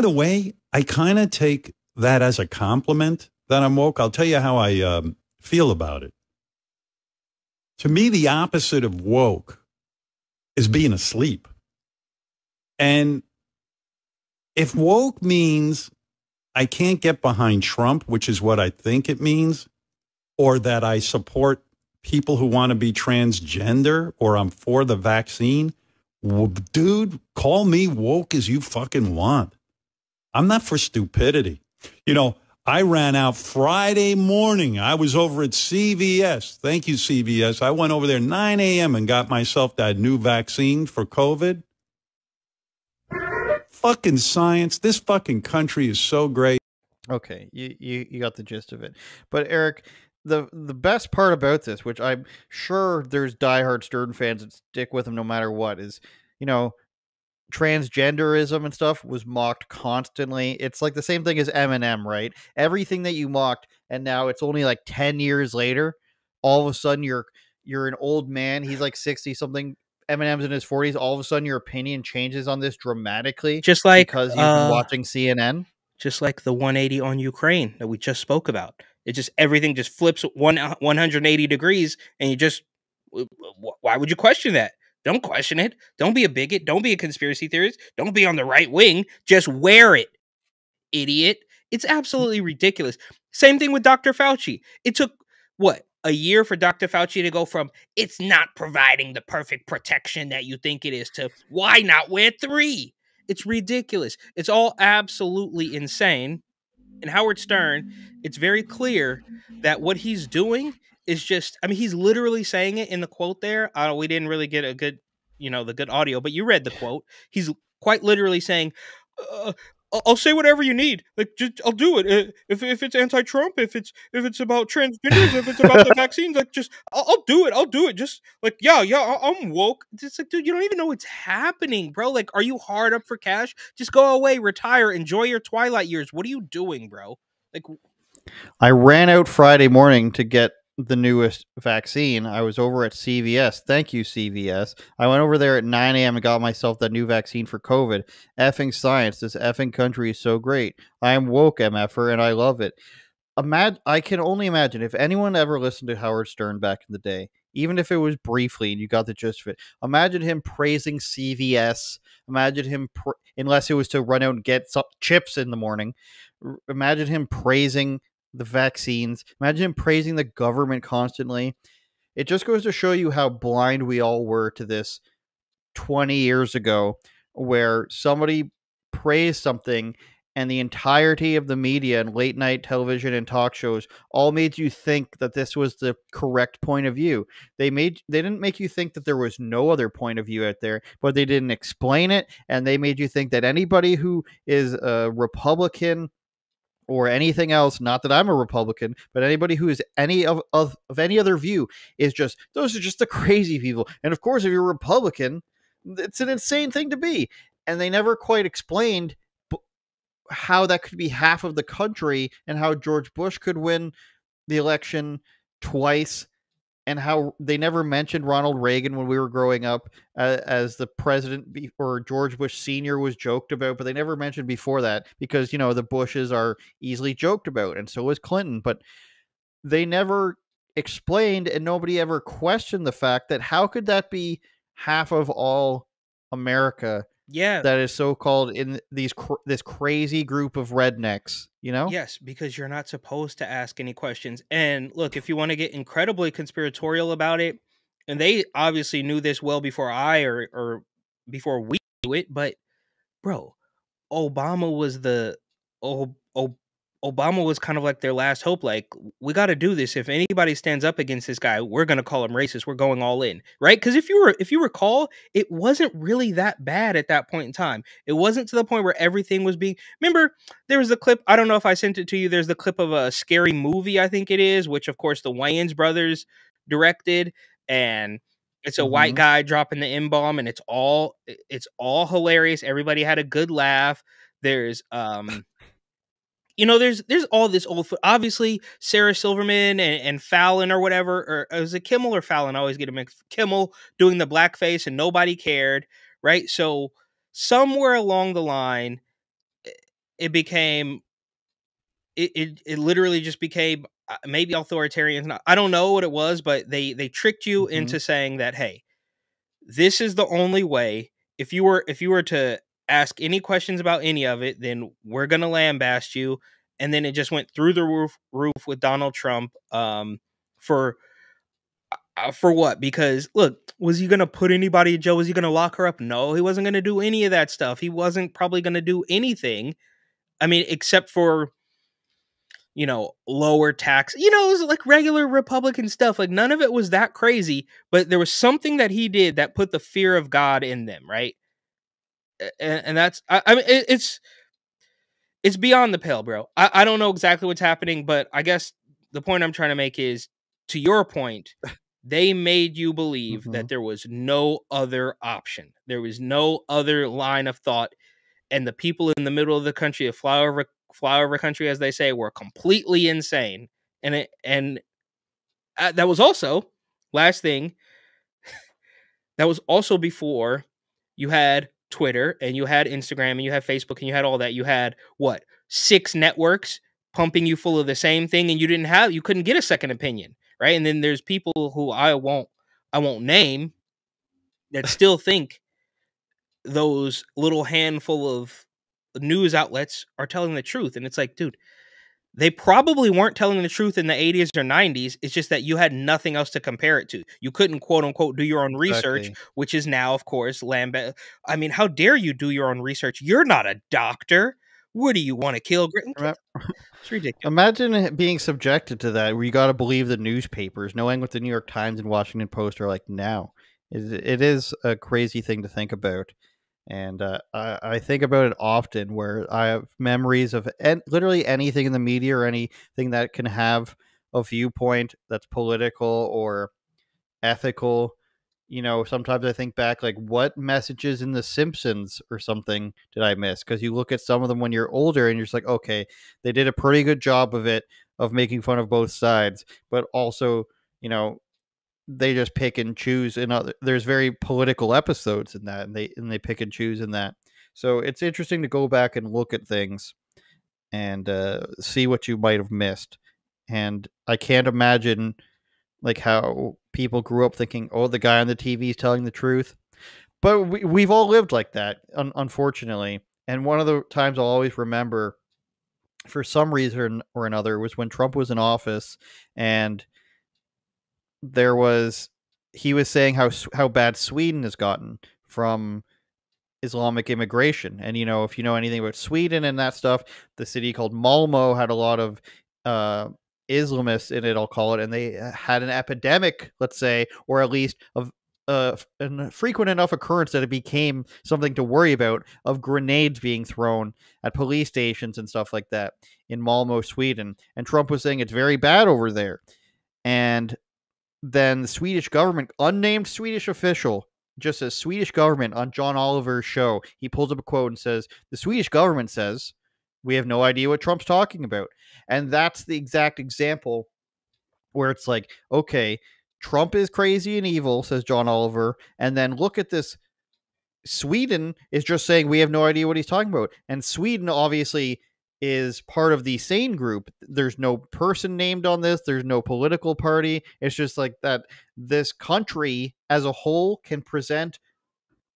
the way, I kind of take that as a compliment that I'm woke. I'll tell you how I feel about it. To me, the opposite of woke is being asleep. And if woke means I can't get behind Trump, which is what I think it means, or that I support people who want to be transgender, or I'm for the vaccine, well, dude, call me woke as you fucking want. I'm not for stupidity. You know, I ran out Friday morning. I was over at CVS. Thank you, CVS. I went over there 9 a.m. and got myself that new vaccine for COVID. Fucking science. This fucking country is so great. Okay, you got the gist of it. But Eric, the best part about this, which I'm sure there's diehard Stern fans that stick with him no matter what, is, you know, transgenderism and stuff was mocked constantly. It's like the same thing as Eminem, right? Everything that you mocked, and now it's only like 10 years later, all of a sudden you're an old man. He's like 60 something. Eminem's in his 40s. All of a sudden your opinion changes on this dramatically Just like because you've been watching CNN. Just like the 180 on Ukraine that we just spoke about. It just, everything just flips 180 degrees, and you just, why would you question that? Don't question it. Don't be a bigot. Don't be a conspiracy theorist. Don't be on the right wing. Just wear it, idiot. It's absolutely ridiculous. Same thing with Dr. Fauci. It took, what, a year for Dr. Fauci to go from, it's not providing the perfect protection that you think it is, to, why not wear 3? It's ridiculous. It's all absolutely insane. And Howard Stern, it's very clear that what he's doing is just, I mean, he's literally saying it in the quote there. We didn't really get a good, the good audio, but you read the quote. He's quite literally saying, I'll say whatever you need. Like, just I'll do it. If it's anti-Trump, if it's about transgenders, if it's about the vaccines, like, just I'll do it. I'll do it. Just like, yeah, I'm woke. It's like, dude, you don't even know what's happening, bro. Like, are you hard up for cash? Just go away, retire, enjoy your twilight years. What are you doing, bro? Like, I ran out Friday morning to get the newest vaccine. I was over at CVS. Thank you, CVS. I went over there at 9 a.m. and got myself the new vaccine for COVID. Effing science. This effing country is so great. I am woke, MFer, and I love it. I can only imagine if anyone ever listened to Howard Stern back in the day, even if it was briefly and you got the gist of it, imagine him praising CVS. Imagine him, unless it was to run out and get chips in the morning. Imagine him praising the vaccines. Imagine him praising the government constantly. It just goes to show you how blind we all were to this 20 years ago, where somebody praised something and the entirety of the media and late night television and talk shows all made you think that this was the correct point of view. They didn't make you think that there was no other point of view out there, but they didn't explain it, and they made you think that anybody who is a Republican or anything else, not that I'm a Republican, but anybody who is any of any other view is just, those are just the crazy people. And of course, if you're a Republican, it's an insane thing to be. And they never quite explained how that could be half of the country, and how George Bush could win the election twice, and how they never mentioned Ronald Reagan when we were growing up as the president, or George Bush Sr. was joked about, but they never mentioned before that because, the Bushes are easily joked about, and so was Clinton. But they never explained, and nobody ever questioned the fact that how could that be half of all America? yeah. That is so called in this crazy group of rednecks, Yes, because you're not supposed to ask any questions. And look, if you want to get incredibly conspiratorial about it, and they obviously knew this well before or before we knew it, but bro, Obama was the Obama was kind of like their last hope. Like, we got to do this. If anybody stands up against this guy, we're going to call him racist. We're going all in, right? Because if you recall, it wasn't really that bad at that point in time. It wasn't to the point where everything was being. Remember, there was the clip. I don't know if I sent it to you. There's the clip of a Scary Movie, I think it is, which of course the Wayans brothers directed, and it's a white guy dropping the M-bomb, and it's all hilarious. Everybody had a good laugh. There's there's all this old, obviously Sarah Silverman and Fallon or whatever, or was it Kimmel or Fallon? I always get a mix. Kimmel doing the blackface and nobody cared, right? So somewhere along the line, it became it literally just became maybe authoritarian. I don't know what it was, but they tricked you into saying that, hey, this is the only way. If you were to ask any questions about any of it, then we're gonna lambast you. And then it just went through the roof with Donald Trump. For what? Because look, was he gonna put anybody in jail? Was he gonna lock her up? No, he wasn't gonna do any of that stuff. He wasn't probably gonna do anything. I mean, except for, lower tax. It was like regular Republican stuff. Like none of it was that crazy, but there was something that he did that put the fear of God in them, right? And that's, I mean, it's beyond the pale, bro. I don't know exactly what's happening, but I guess the point I'm trying to make is, to your point, they made you believe that there was no other option. There was no other line of thought. And the people in the middle of the country, of flyover country, as they say, were completely insane. And that was also, last thing, that was also before you had Twitter and you had Instagram and you had Facebook and you had all that. You had what, 6 networks pumping you full of the same thing, and you couldn't get a second opinion, right? And then there's people who I won't name that still think those little handful of news outlets are telling the truth. And it's like, dude, they probably weren't telling the truth in the 80s or 90s. It's just that you had nothing else to compare it to. You couldn't, quote unquote, do your own research, which is now, of course, I mean, how dare you do your own research? You're not a doctor. What do you want to kill? It's ridiculous. Imagine being subjected to that, where you got to believe the newspapers, knowing what the New York Times and Washington Post are like now. It is a crazy thing to think about. And I think about it often, where I have memories of literally anything in the media or anything that can have a viewpoint that's political or ethical. Sometimes I think back, like, what messages in The Simpsons or something did I miss? Because you look at some of them when you're older and you're just like, okay, they did a pretty good job of it, of making fun of both sides, but also, they just pick and choose. There's very political episodes in that, and they pick and choose in that. So it's interesting to go back and look at things and see what you might have missed. And I can't imagine like how people grew up thinking, oh, the guy on the TV is telling the truth. But we've all lived like that, unfortunately. And one of the times I'll always remember, for some reason or another, was when Trump was in office, and he was saying how bad Sweden has gotten from Islamic immigration. And if you know anything about Sweden and that stuff, the city called Malmo had a lot of Islamists in it, I'll call it, and they had an epidemic, let's say, or at least of a frequent enough occurrence that it became something to worry about, of grenades being thrown at police stations and stuff like that in Malmo, Sweden. And Trump was saying it's very bad over there. And then the Swedish government, unnamed Swedish official, just says Swedish government, on John Oliver's show, he pulls up a quote and says, the Swedish government says, we have no idea what Trump's talking about. And that's the exact example where it's like, okay, Trump is crazy and evil, says John Oliver. And then look at this. Sweden is just saying we have no idea what he's talking about. And Sweden obviously is part of the sane group. There's no person named on this. There's no political party. It's just like that this country as a whole can present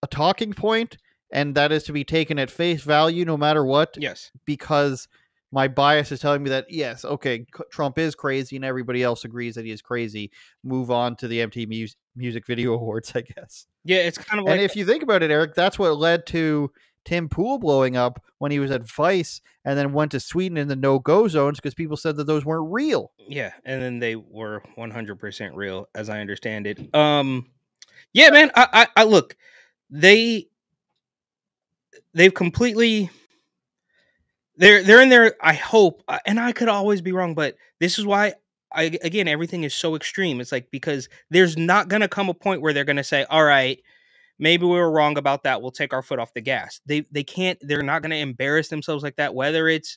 a talking point, and that is to be taken at face value no matter what. Yes. Because my bias is telling me that, yes, okay, Trump is crazy and everybody else agrees that he is crazy. Move on to the MTV Music Video Awards, I guess. Yeah, it's kind of like... And if you think about it, Eric, that's what led to Tim Pool blowing up when he was at Vice, and then went to Sweden in the no-go zones because people said that those weren't real. Yeah, and then they were 100% real, as I understand it. Yeah, man, I look, they've completely... They're in there, I hope, and I could always be wrong, but this is why, again, everything is so extreme. It's like, because there's not going to come a point where they're going to say, all right, maybe we were wrong about that, we'll take our foot off the gas. They can't, they're not going to embarrass themselves like that, whether it's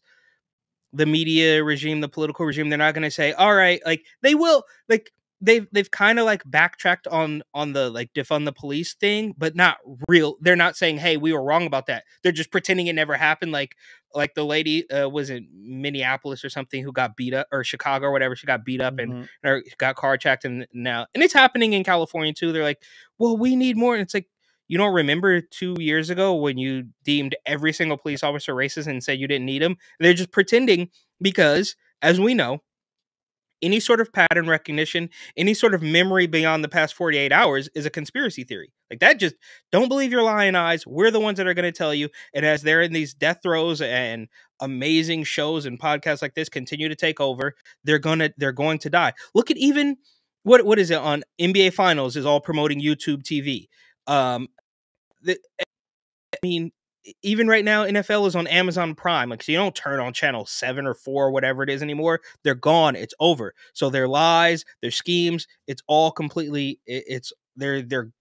the media regime, the political regime. They're not going to say, all right, like, they will, like, they've kind of like backtracked on the like defund the police thing, but not real. They're not saying, hey, we were wrong about that. They're just pretending it never happened. Like the lady was in Minneapolis or something who got beat up, or Chicago or whatever. She got beat up and or got car checked, and now it's happening in California too. They're like, well, we need more. And it's like, you don't remember 2 years ago when you deemed every single police officer racist and said you didn't need them? They're just pretending because, as we know, any sort of pattern recognition, any sort of memory beyond the past 48 hours is a conspiracy theory. Like that, just don't believe your lying eyes. We're the ones that are going to tell you. And as they're in these death throes and amazing shows and podcasts like this continue to take over, they're going to die. Look at even what is it on NBA Finals is all promoting YouTube TV. Even right now, NFL is on Amazon Prime. Like, so you don't turn on channel 7 or 4 or whatever it is anymore. They're gone. It's over. So their lies, their schemes, it's all completely. They're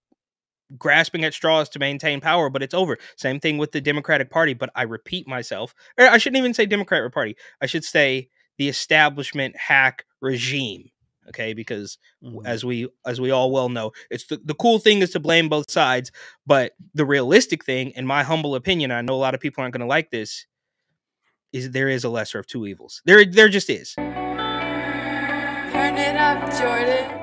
grasping at straws to maintain power, but it's over. Same thing with the Democratic Party. But I repeat myself, or I shouldn't even say Democratic Party. I should say the establishment hack regime. Okay, because as we all well know, it's the cool thing is to blame both sides, but the realistic thing, in my humble opinion, I know a lot of people aren't going to like this, is there is a lesser of two evils. There just is. Turn it up, Jordan.